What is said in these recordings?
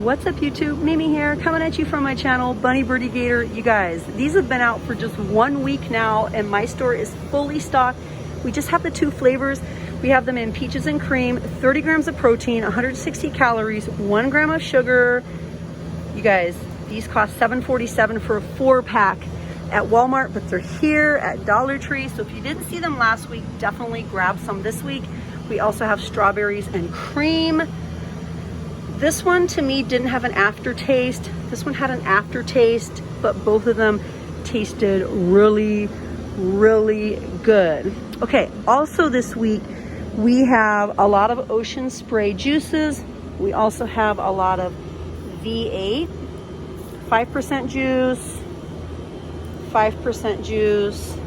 What's up YouTube? Mimi here, coming at you from my channel, Bunny Birdie Gator. You guys, these have been out for just 1 week now and my store is fully stocked. We just have the 2 flavors. We have them in peaches and cream, 30 grams of protein, 160 calories, 1 gram of sugar. You guys, these cost $7.47 for a 4-pack at Walmart, but they're here at Dollar Tree. So if you didn't see them last week, definitely grab some this week. We also have strawberries and cream. This one to me didn't have an aftertaste. This one had an aftertaste, but both of them tasted really, really good. Okay, also this week, we have a lot of ocean spray juices. We also have a lot of V8, 5% juice, 5% juice,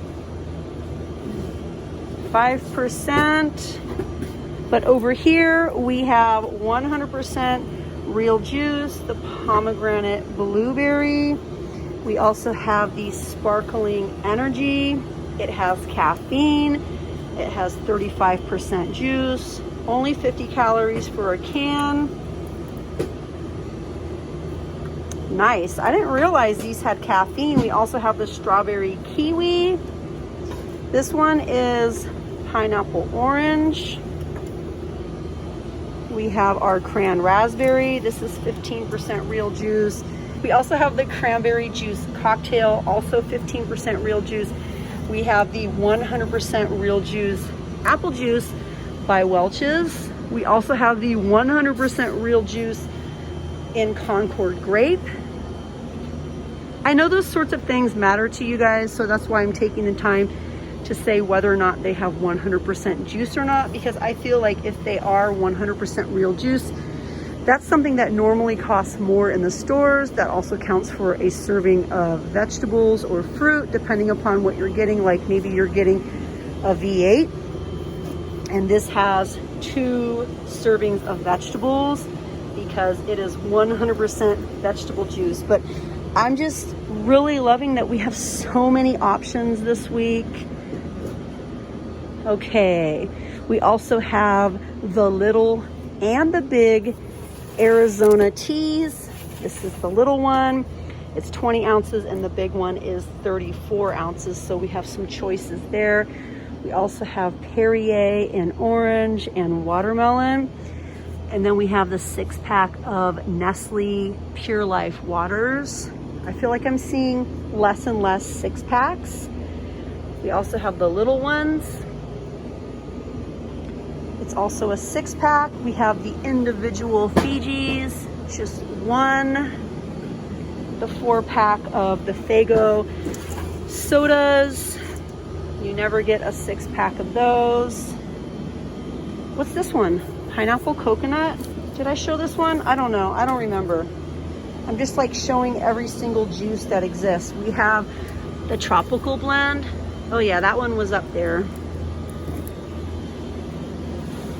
5%. But over here, we have 100% real juice, the pomegranate blueberry. We also have the sparkling energy. It has caffeine. It has 35% juice, only 50 calories for a can. Nice. I didn't realize these had caffeine. We also have the strawberry kiwi. This one is pineapple orange. We have our cran raspberry. This is 15% real juice. We also have the cranberry juice cocktail, also 15% real juice. We have the 100% real juice apple juice by Welch's. We also have the 100% real juice in Concord grape. I know those sorts of things matter to you guys, so that's why I'm taking the time to say whether or not they have 100% juice or not, because I feel like if they are 100% real juice, that's something that normally costs more in the stores. That also counts for a serving of vegetables or fruit, depending upon what you're getting. Like maybe you're getting a V8 and this has 2 servings of vegetables because it is 100% vegetable juice. But I'm just really loving that we have so many options this week. Okay, we also have the little and the big Arizona teas. This is the little one. It's 20 ounces and the big one is 34 ounces. So we have some choices there. We also have Perrier in orange and watermelon. And then we have the 6-pack of Nestle Pure Life waters. I feel like I'm seeing less and less 6-packs. We also have the little ones. It's also a 6-pack. We have the individual Fijis, just one. The 4-pack of the Fago sodas. You never get a 6-pack of those. What's this one? Pineapple coconut? Did I show this one? I don't know. I don't remember. I'm just like showing every single juice that exists. We have the tropical blend. Oh yeah, that one was up there.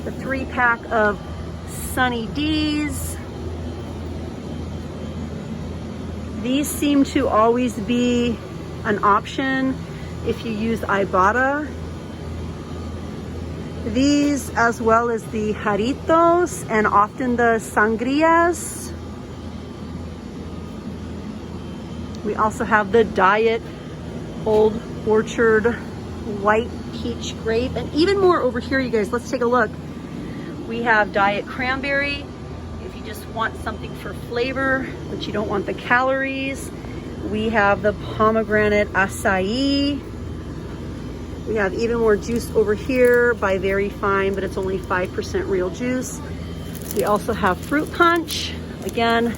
The 3-pack of Sunny D's. These seem to always be an option if you use Ibotta. These, as well as the Jarritos and often the Sangrias. We also have the Diet Old Orchard White Peach Grape, and even more over here, you guys. Let's take a look. We have Diet Cranberry, if you just want something for flavor, but you don't want the calories. We have the Pomegranate Acai. We have even more juice over here by Very Fine, but it's only 5% real juice. We also have Fruit Punch, again,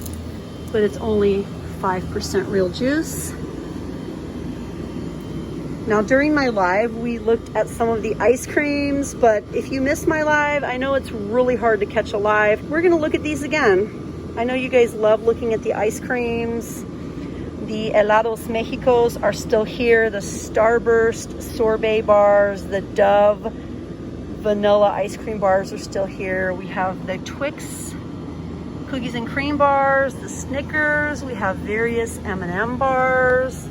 but it's only 5% real juice. Now during my live, we looked at some of the ice creams, but if you missed my live, I know it's really hard to catch a live. We're gonna look at these again. I know you guys love looking at the ice creams. The Helados Mexicos are still here. The Starburst sorbet bars, the Dove vanilla ice cream bars are still here. We have the Twix cookies and cream bars, the Snickers. We have various M&M bars,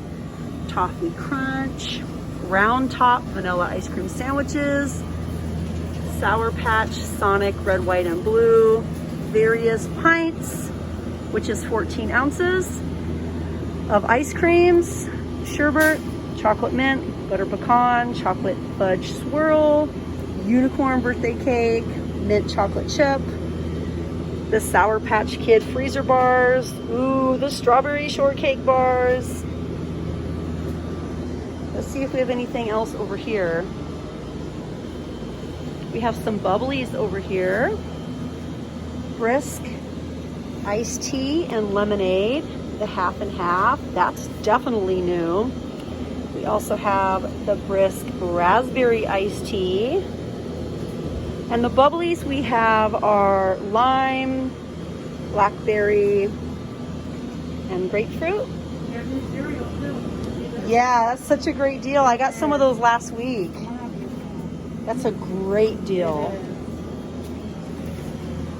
Toffee Crunch, Round Top vanilla ice cream sandwiches, Sour Patch, Sonic, red, white, and blue, various pints, which is 14 ounces of ice creams, sherbet, chocolate mint, butter pecan, chocolate fudge swirl, unicorn birthday cake, mint chocolate chip, the Sour Patch Kid freezer bars, ooh, the strawberry shortcake bars. Let's see if we have anything else over here. We have some bubblies over here. Brisk iced tea and lemonade, the half and half. That's definitely new. We also have the Brisk raspberry iced tea. And the bubblies we have are lime, blackberry, and grapefruit. Yeah, that's such a great deal. I got some of those last week. That's a great deal.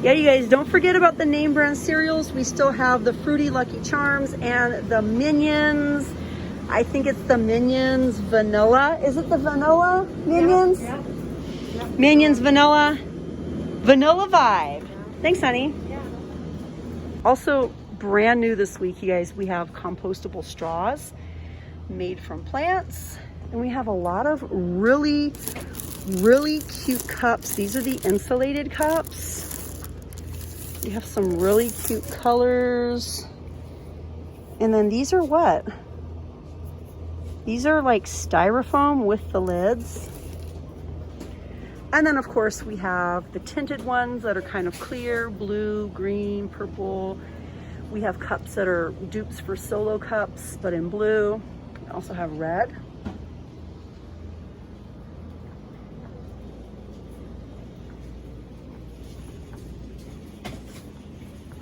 Yeah, you guys, don't forget about the name brand cereals. We still have the Fruity Lucky Charms and the Minions. I think it's the Minions Vanilla. Is it the Vanilla Minions? Yeah. Yep. Minions Vanilla. Vanilla Vibe. Thanks, honey. Yeah. Also, brand new this week, you guys, we have compostable straws made from plants. And we have a lot of really cute cups. These are the insulated cups. We have some really cute colors. And then these are what? These are like styrofoam with the lids. And then of course we have the tinted ones that are kind of clear, blue, green, purple. We have cups that are dupes for solo cups, but in blue. We also have red.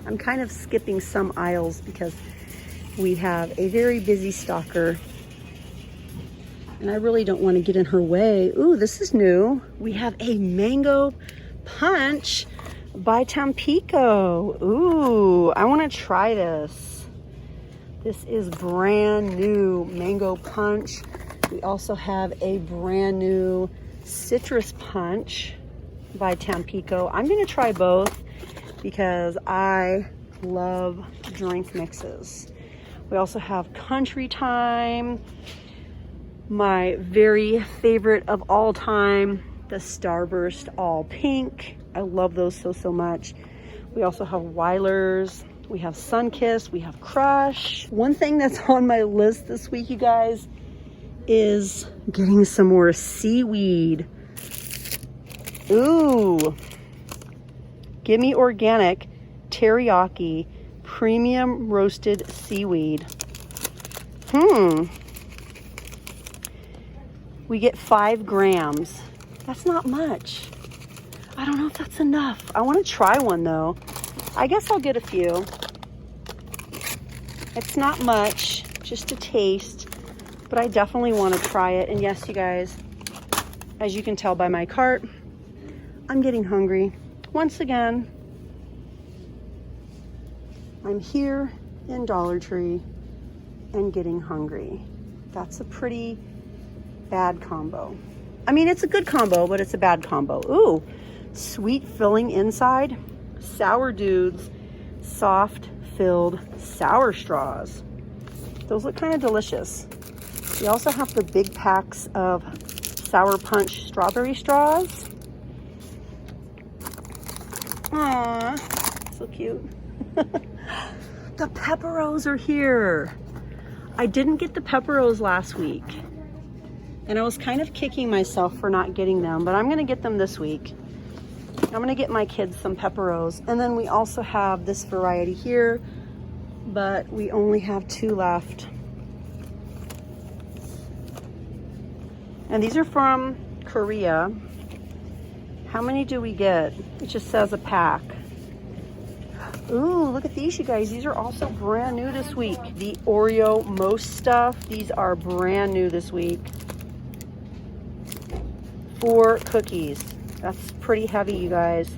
I'm kind of skipping some aisles because we have a very busy stalker and I really don't want to get in her way. Ooh, this is new. We have a mango punch by Tampico. Ooh, I want to try this. This is brand new mango punch. We also have a brand new citrus punch by Tampico. I'm going to try both because I love drink mixes. We also have Country Time, my very favorite of all time, the Starburst All Pink. I love those so much. We also have Weiler's, we have Sunkissed, we have Crush. One thing that's on my list this week, you guys, is getting some more seaweed. Ooh. Give me organic teriyaki premium roasted seaweed. We get 5 grams. That's not much. I don't know if that's enough. I want to try one though. I guess I'll get a few. It's not much, just a taste, but I definitely want to try it. And yes, you guys, as you can tell by my cart, I'm getting hungry. Once again, I'm here in Dollar Tree and getting hungry. That's a pretty bad combo. I mean, it's a good combo, but it's a bad combo. Ooh, sweet filling inside, Sour Dudes, soft filled sour straws. Those look kind of delicious. We also have the big packs of Sour Punch strawberry straws. Aww, so cute. The Pepperos are here. I didn't get the Pepperos last week, and I was kind of kicking myself for not getting them, but I'm gonna get them this week. I'm gonna get my kids some Pepperos. And then we also have this variety here, but we only have 2 left. And these are from Korea. How many do we get? It just says a pack. Ooh, look at these, you guys. These are also brand new this week. The Oreo Most stuff. These are brand new this week. 4 cookies. That's pretty heavy, you guys.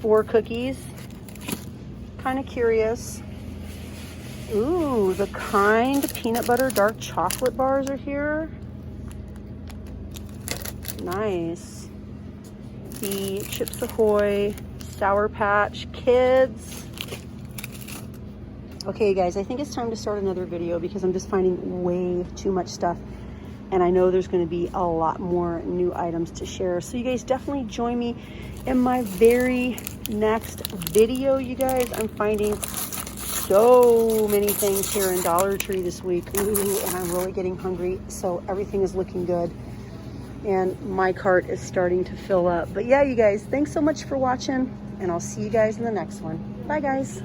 4 cookies. Kind of curious. Ooh, the Kind peanut butter dark chocolate bars are here. Nice. The Chips Ahoy Sour Patch Kids. Okay guys, I think it's time to start another video because I'm just finding way too much stuff. And I know there's going to be a lot more new items to share. So you guys definitely join me in my very next video, you guys. I'm finding so many things here in Dollar Tree this week. Ooh, and I'm really getting hungry. So everything is looking good. And my cart is starting to fill up. But yeah, you guys, thanks so much for watching. And I'll see you guys in the next one. Bye, guys.